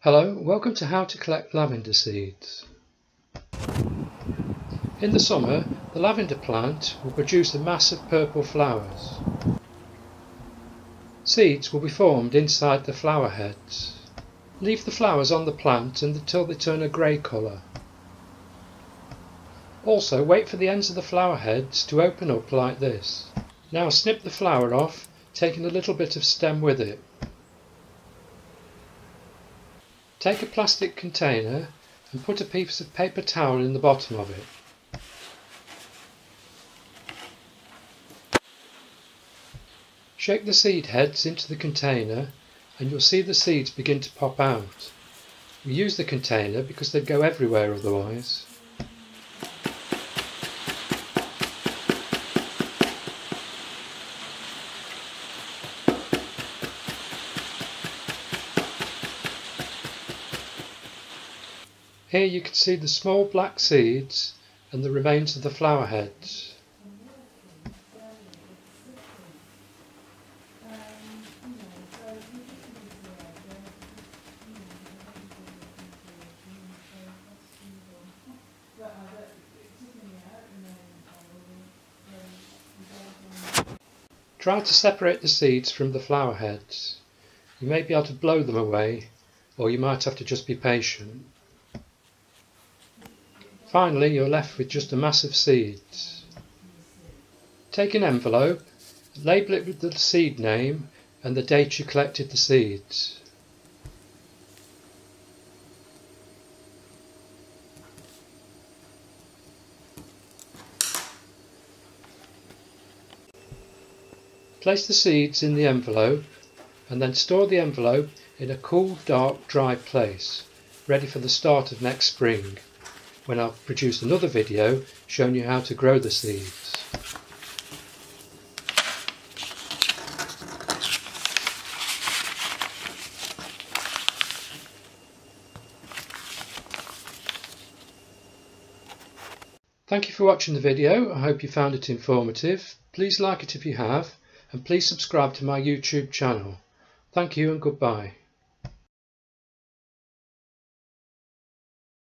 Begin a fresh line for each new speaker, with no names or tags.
Hello, welcome to how to collect lavender seeds. In the summer, the lavender plant will produce a mass of purple flowers. Seeds will be formed inside the flower heads. Leave the flowers on the plant until they turn a grey colour. Also, wait for the ends of the flower heads to open up like this. Now snip the flower off, taking a little bit of stem with it. Take a plastic container and put a piece of paper towel in the bottom of it. Shake the seed heads into the container and you'll see the seeds begin to pop out. We use the container because they'd go everywhere otherwise. Here you can see the small black seeds and the remains of the flower heads. Try to separate the seeds from the flower heads. You may be able to blow them away, or you might have to just be patient. Finally, you're left with just a mass of seeds. Take an envelope, label it with the seed name and the date you collected the seeds. Place the seeds in the envelope and then store the envelope in a cool, dark, dry place, ready for the start of next spring, when I'll produce another video showing you how to grow the seeds. Thank you for watching the video. I hope you found it informative. Please like it if you have, and please subscribe to my YouTube channel. Thank you and goodbye.